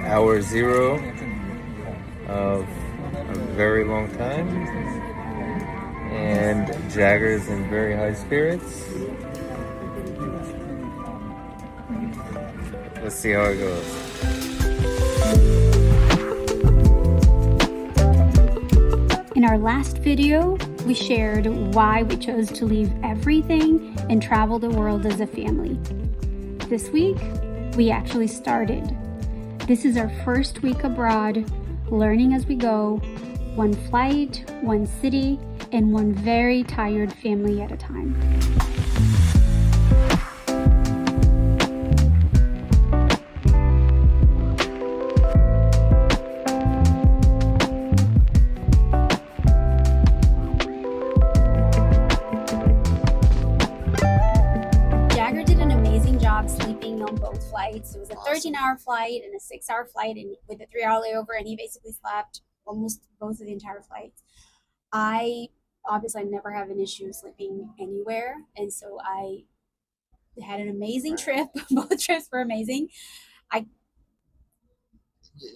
Hour zero of a very long time, and Jagger's in very high spirits. Let's see how it goes. In our last video, we shared why we chose to leave everything and travel the world as a family. This week, we actually started. This is our first week abroad, learning as we go, one flight, one city, and one very tired family at a time. Jagger did an amazing job sleeping on both flights. It was a 13-hour flight and a 6-hour flight, and with a 3-hour layover, and he basically slept almost both of the entire flights. I obviously never have an issue sleeping anywhere, and so I had an amazing trip. Both trips were amazing. I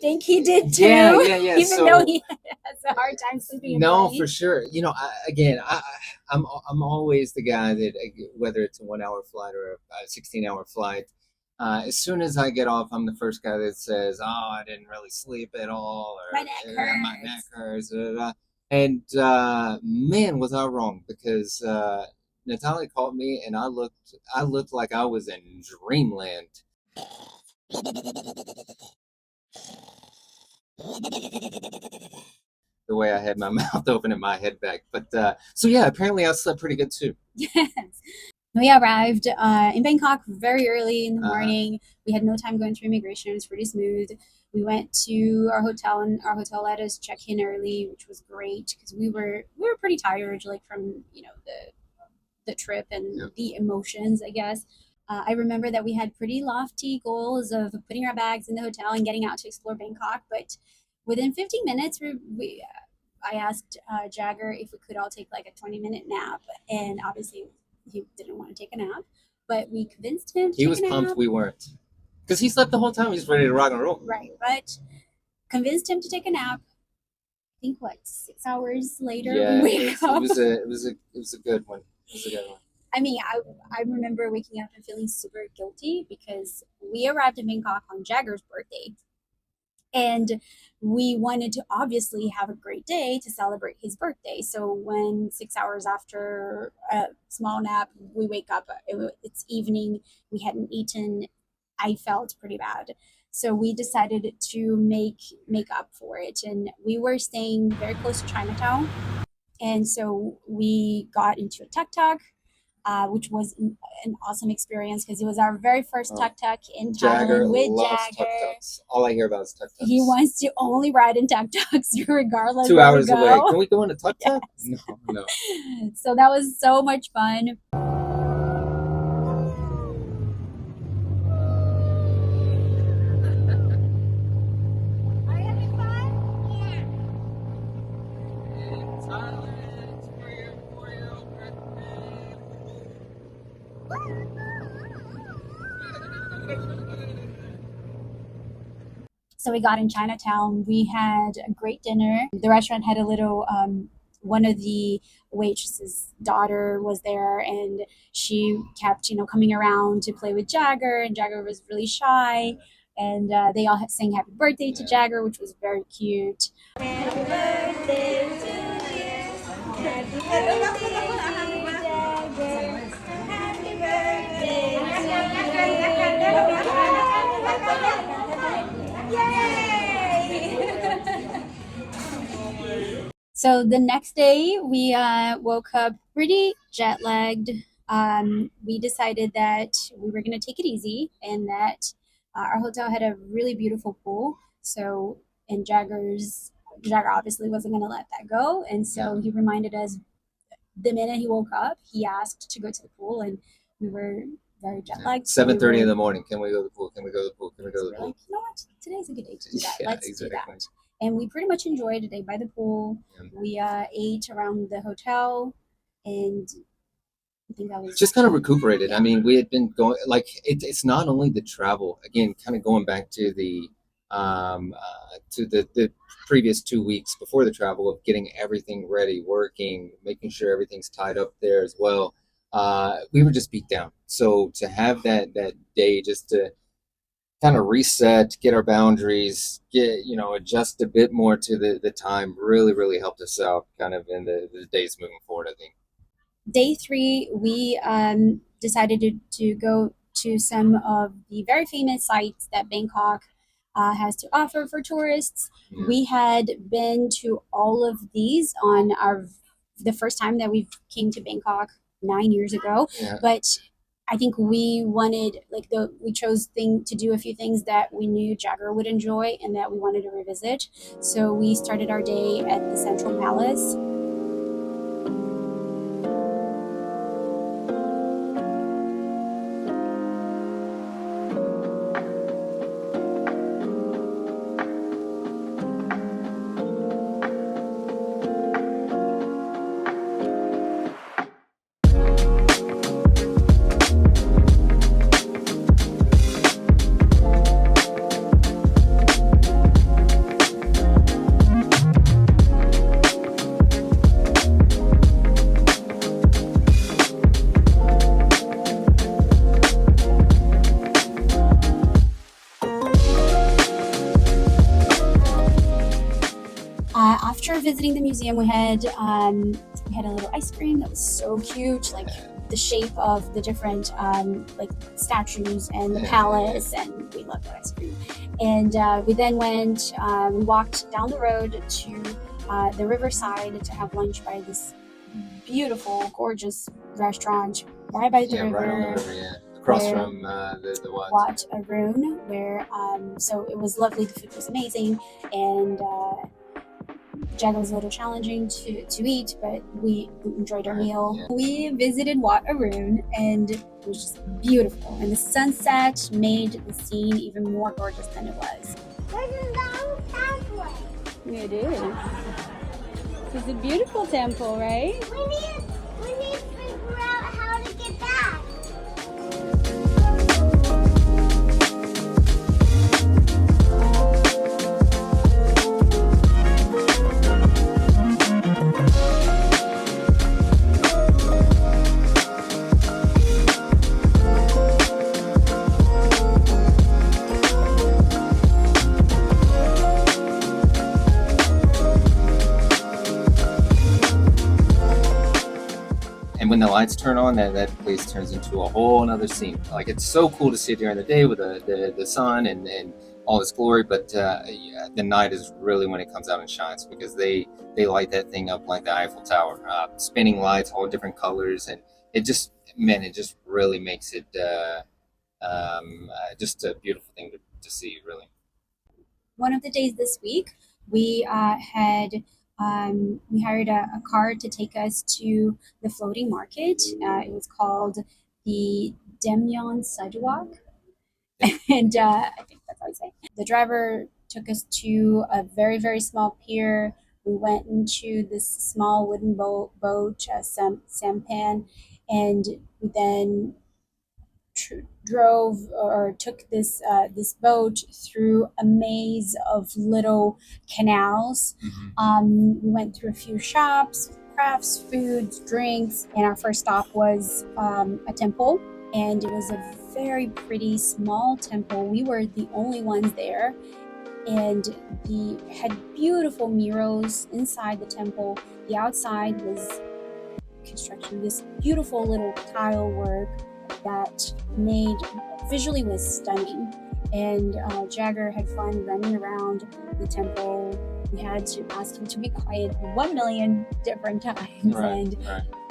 think he did too. Yeah. Even though he has a hard time sleeping. No, for sure. You know, I'm always the guy that, whether it's a 1-hour flight or a 16-hour flight, as soon as I get off, I'm the first guy that says, "Oh, I didn't really sleep at all," or My neck hurts. "My neck hurts." And man, was I wrong, because Natalia called me and I looked like I was in dreamland. The way I had my mouth open and my head back. But so yeah, apparently I slept pretty good too. Yes. We arrived in Bangkok very early in the morning. We had no time going through immigration. It was pretty smooth. We went to our hotel, and our hotel let us check in early, which was great because we were pretty tired, like from the trip and the emotions, I guess. I remember that we had pretty lofty goals of putting our bags in the hotel and getting out to explore Bangkok, but within 15 minutes, I asked Jagger if we could all take like a 20-minute nap, and obviously he didn't want to take a nap, but we convinced him to He was pumped we weren't, because he slept the whole time. He was ready to rock and roll. Right, but convinced him to take a nap. I think 6 hours later we wake up. It was a good one. It was a good one. I mean, I remember waking up and feeling super guilty because we arrived in Bangkok on Jagger's birthday. And we wanted to obviously have a great day to celebrate his birthday. So when 6 hours after a small nap, we wake up, it's evening, we hadn't eaten, I felt pretty bad. So we decided to make up for it. And we were staying very close to Chinatown. And so we got into a tuk-tuk, which was an awesome experience because it was our very first tuk-tuk in Thailand with Jagger. Tuk-tuks. All I hear about is tuk-tuks. He wants to only ride in tuk-tuks regardless. 2 hours away. Can we go on a tuk-tuk? Yes. No. So that was so much fun. So we got in Chinatown. We had a great dinner. The restaurant had a little, one of the waitress's daughter was there, and she kept, coming around to play with Jagger, and Jagger was really shy. And they all sang happy birthday to Jagger, which was very cute. Happy birthday to you. Happy birthday, Jagger. Happy birthday So the next day, we woke up pretty jet lagged. We decided that we were going to take it easy, and that our hotel had a really beautiful pool. So, and Jagger obviously wasn't going to let that go. And so he reminded us the minute he woke up, he asked to go to the pool, and we were very jet lagged. 7:30 in the morning. Can we go to the pool? Can we go to the pool? Can we go to the pool? Like, you know what? Today's a good day to do that. Let's exactly. do that. And we pretty much enjoyed a day by the pool. We ate around the hotel, and I think that was Just kind of recuperated. I mean, we had been going like it's not only the travel. Again, kind of going back to the previous 2 weeks before the travel of getting everything ready, working, making sure everything's tied up there as well. We were just beat down. So to have that day just to kind of reset, get our boundaries, adjust a bit more to the time really helped us out kind of in the days moving forward, I think. day 3. We decided to go to some of the very famous sites that Bangkok has to offer for tourists. Yeah. We had been to all of these on the first time that we came to Bangkok 9 years ago, Yeah. but I think we wanted we chose to do a few things that we knew Jagger would enjoy and that we wanted to revisit. So we started our day at the Central Palace. After visiting the museum, we had a little ice cream that was so cute, like the shape of the different statues and the palace, and we loved that ice cream. And we then walked down the road to the riverside to have lunch by this beautiful, gorgeous restaurant right by the river. Right on the river, yeah. Across from the Wat Arun, where so it was lovely. The food was amazing, and Jagger was a little challenging to eat, but we enjoyed our meal. Yeah. We visited Wat Arun, and it was just beautiful. And the sunset made the scene even more gorgeous than it was. There's a long pathway. It is. It's a beautiful temple, right? We need to figure out how to get back. And when the lights turn on, that place turns into a whole another scene. Like, it's so cool to see during the day with the sun and all its glory, but the night is really when it comes out and shines, because they light that thing up like the Eiffel Tower, spinning lights, all different colors, and it just really makes it just a beautiful thing to see, really. One of the days this week, we we hired a car to take us to the floating market. It was called the Demyon Sidewalk. And I think that's how I say it. The driver took us to a very, very small pier. We went into this small wooden boat, sampan, and we then took this boat through a maze of little canals. Mm-hmm. We went through a few shops, crafts, foods, drinks, and our first stop was a temple, and it was a very pretty small temple. We were the only ones there, and had beautiful murals inside the temple. The outside was construction, this beautiful little tile work that visually was stunning. And Jagger had fun running around the temple. We had to ask him to be quiet 1 million different times. Right.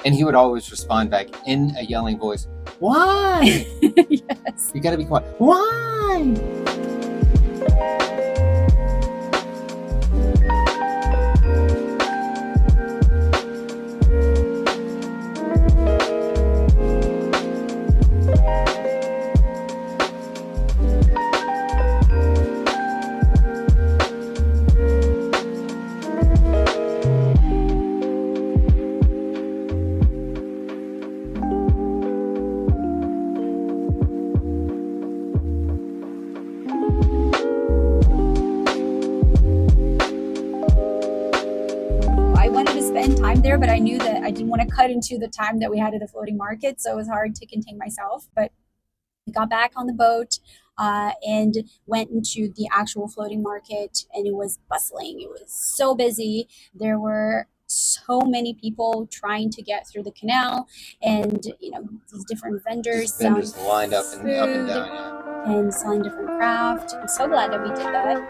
And he would always respond back in a yelling voice, "Why?" Yes. You gotta be quiet. Why? there, but I knew that I didn't want to cut into the time that we had at the floating market, so it was hard to contain myself. But we got back on the boat and went into the actual floating market, and it was bustling. It was so busy. There were so many people trying to get through the canal, and these different vendors selling Vendors lined up and up and food down. Yeah. and selling different craft. I'm so glad that we did that.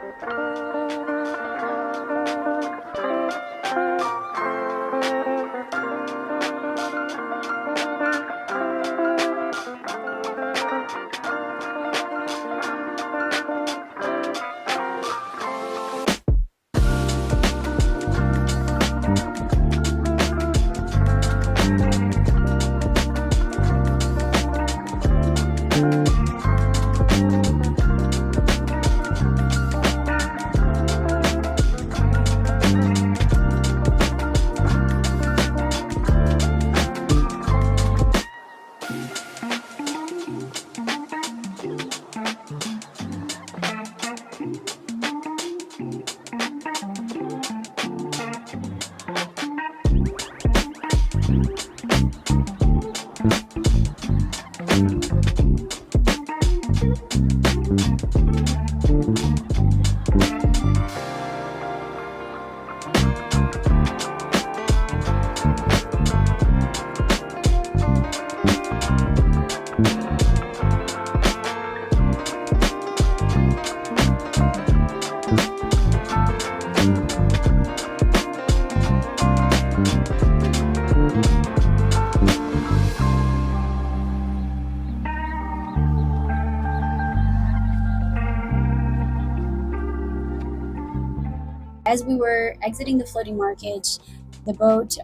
As we were exiting the floating market, the boat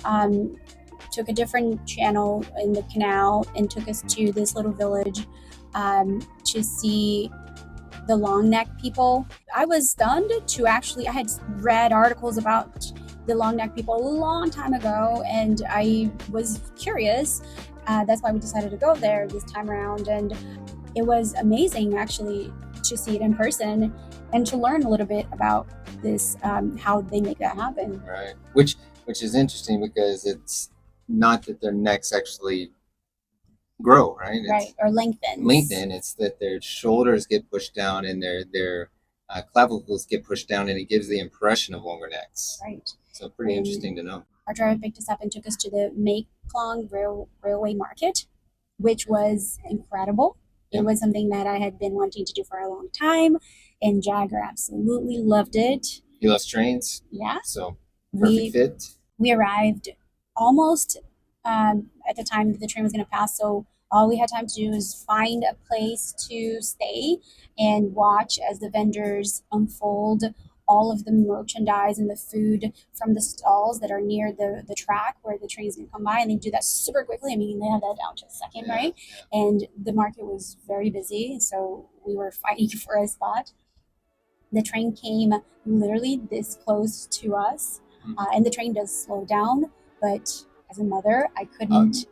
took a different channel in the canal and took us to this little village to see the long neck people. I was stunned to I had read articles about the long neck people a long time ago, and I was curious. That's why we decided to go there this time around, and it was amazing actually to see it in person and to learn a little bit about this, how they make that happen. Right. Which is interesting because it's not that their necks actually grow, right? Right, or lengthen. It's that their shoulders get pushed down and their clavicles get pushed down, and it gives the impression of longer necks. Right. So pretty interesting to know. Our driver picked us up and took us to the Mekong Railway Market, which was incredible. It was something that I had been wanting to do for a long time, and Jagger absolutely loved it. He loves trains. Yeah. So perfect fit. We arrived almost at the time that the train was going to pass, so all we had time to do is find a place to stay and watch as the vendors unfold all of the merchandise and the food from the stalls that are near the track where the train is going to come by, and they do that super quickly. I mean, they have that down to a second, right? And the market was very busy, so we were fighting for a spot. The train came literally this close to us, and the train does slow down, but as a mother, I couldn't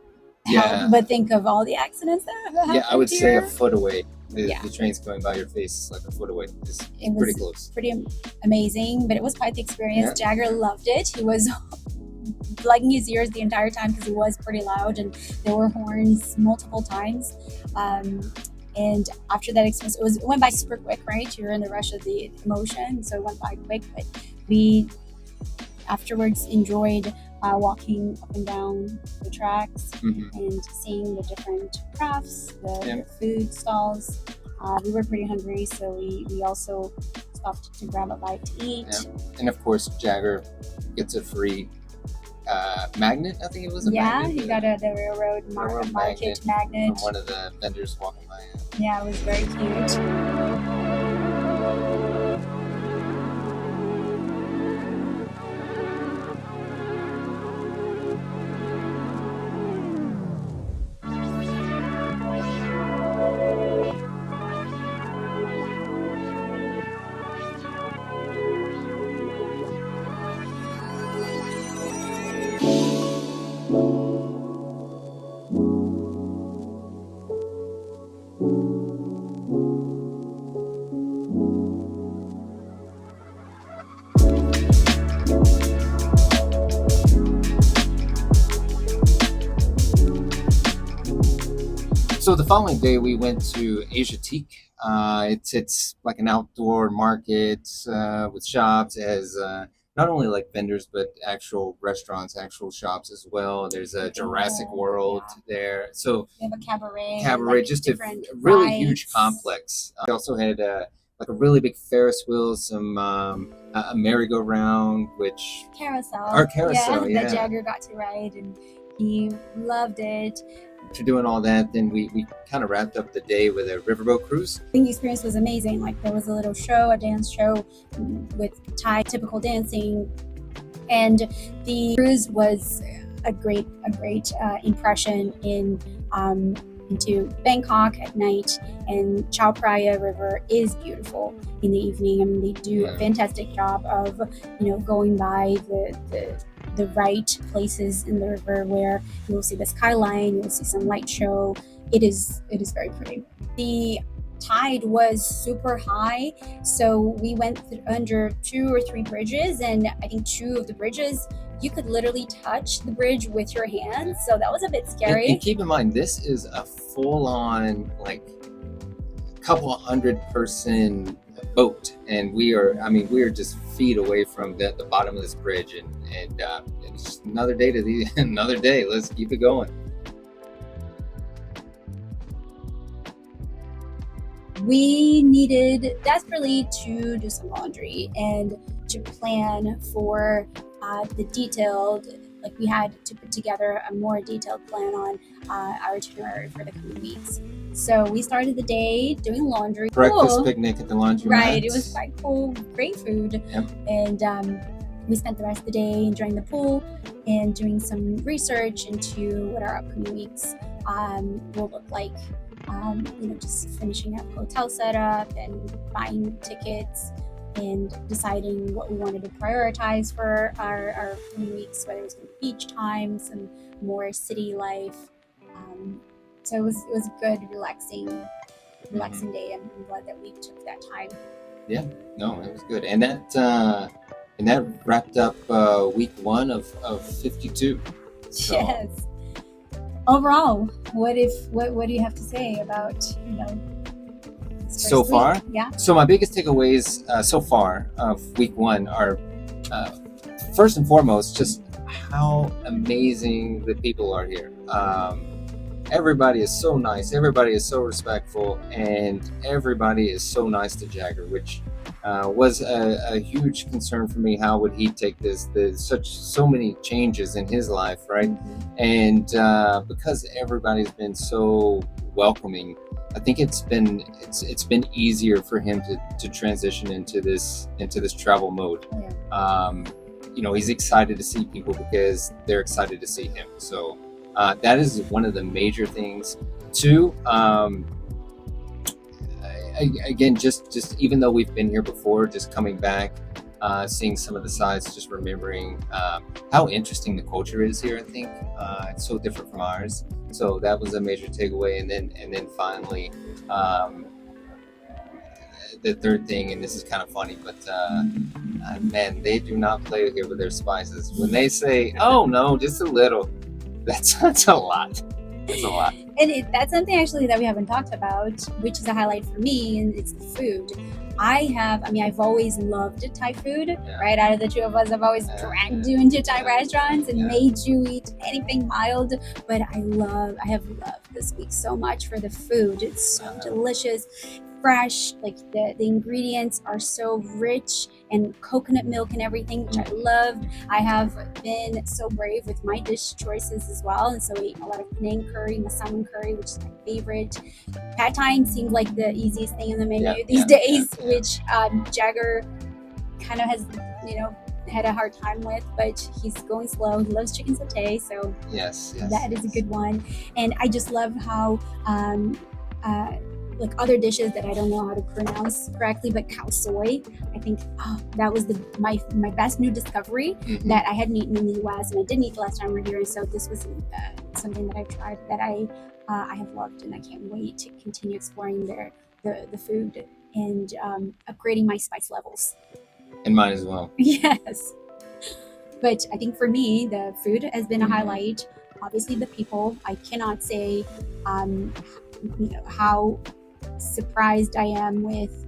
help but think of all the accidents that have happened. I would say here. a foot away. The train's going by your face is like a foot away. It's pretty close. Pretty amazing, but it was quite the experience. Jagger loved it. He was plugging his ears the entire time because it was pretty loud, and there were horns multiple times. And after that experience, it went by super quick, right? You're in the rush of the emotion, so it went by quick. But we afterwards enjoyed walking up and down the tracks and seeing the different crafts, the food stalls. We were pretty hungry, so we also stopped to grab a bite to eat. And of course, Jagger gets a free magnet. I think it was a magnet. He got the railroad market magnet from one of the vendors walking by. Yeah, it was very cute. So the following day we went to Asiatique. It's like an outdoor market with shops. It has not only like vendors but actual restaurants, actual shops as well. There's a Jurassic World there. So We have a cabaret. cabaret, like just a different really huge rides. complex. We also had like a really big Ferris wheel, some a merry-go-round, which Carousel. Our carousel, yeah. That Jagger got to ride, and he loved it. after doing all that, then we kind of wrapped up the day with a riverboat cruise. I think the experience was amazing. Like there was a little show, a dance show with Thai typical dancing, and the cruise was a great impression into Bangkok at night. And Chao Phraya River is beautiful in the evening. I mean, they do a fantastic job of going by the right places in the river where you will see the skyline, you will see some light show. It is very pretty. The tide was super high, so we went under 2 or 3 bridges, and I think 2 of the bridges you could literally touch the bridge with your hands, so that was a bit scary. And keep in mind, this is a full-on like couple of 100-person boat, and we are just feet away from the bottom of this bridge, and it's just another day another day. Let's keep it going. We needed desperately to do some laundry and to plan for the detailed, like we had to put together a more detailed plan on our itinerary for the coming weeks. So we started the day doing laundry. Breakfast picnic at the laundromat. Right, it was quite cool, great food. Yep. And we spent the rest of the day enjoying the pool and doing some research into what our upcoming weeks will look like. Just finishing up hotel setup and buying tickets and deciding what we wanted to prioritize for our few weeks, whether it was going to be beach time, some more city life. So it was a good, relaxing day. I'm glad that we took that time. Yeah, no, it was good, and that wrapped up week 1 of 52. So. Yes. Overall, what do you have to say about this So first far? week? Yeah. So my biggest takeaways so far of week 1 are first and foremost just how amazing the people are here. Everybody is so nice, everybody is so respectful, and everybody is so nice to Jagger, which was a huge concern for me. How would he take this? There's so many changes in his life, right? And because everybody's been so welcoming, I think it's been easier for him to transition into this travel mode. He's excited to see people because they're excited to see him. So that is one of the major things. 2, again, just even though we've been here before, just coming back, seeing some of the sides, just remembering how interesting the culture is here. I think it's so different from ours. So that was a major takeaway. And then finally, the third thing, and this is kind of funny, but man, they do not play here with their spices. When they say, "Oh no, just a little," that's a lot. That's a lot. And that's something actually that we haven't talked about, which is a highlight for me, and it's the food. I've always loved Thai food, right? Out of the 2 of us, I've always dragged you into Thai restaurants and made you eat anything mild. But I have loved this week so much for the food. It's so delicious, fresh, like the ingredients are so rich, and coconut milk and everything, which I loved. I have been so brave with my dish choices as well, and so we ate a lot of Penang curry, massaman curry, which is my favorite. Pad Thai seems like the easiest thing on the menu these days, which Jagger kind of has, had a hard time with, but he's going slow. He loves chicken satay, so yes, that is a good one. And I just love how like other dishes that I don't know how to pronounce correctly, but khao soy, I think that was my best new discovery that I hadn't eaten in the US, and I didn't eat the last time we were here. So this was something that I've tried that I have loved, and I can't wait to continue exploring the food and upgrading my spice levels. And mine as well. Yes. But I think for me, the food has been a highlight. Obviously, the people. I cannot say how surprised I am with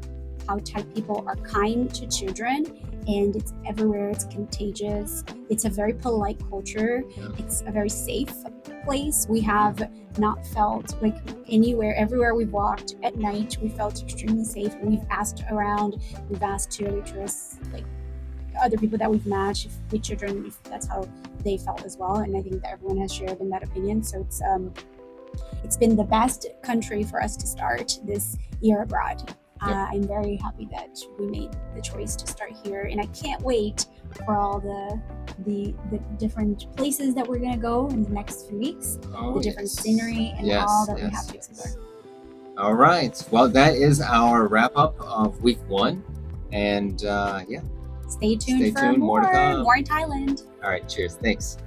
how Thai people are kind to children, and it's everywhere. It's contagious. It's a very polite culture. It's a very safe place. We have not felt like everywhere we've walked at night, we felt extremely safe. We've asked around, we've asked to other tourists, like other people that we've matched with children, if that's how they felt as well. And I think that everyone has shared in that opinion. So it's been the best country for us to start this year abroad. I'm very happy that we made the choice to start here, and I can't wait for all the different places that we're gonna go in the next few weeks, the different scenery and all that we have to explore. All right. Well, that is our wrap up of week 1, and Stay tuned for more to come. more in Thailand. All right. Cheers. Thanks.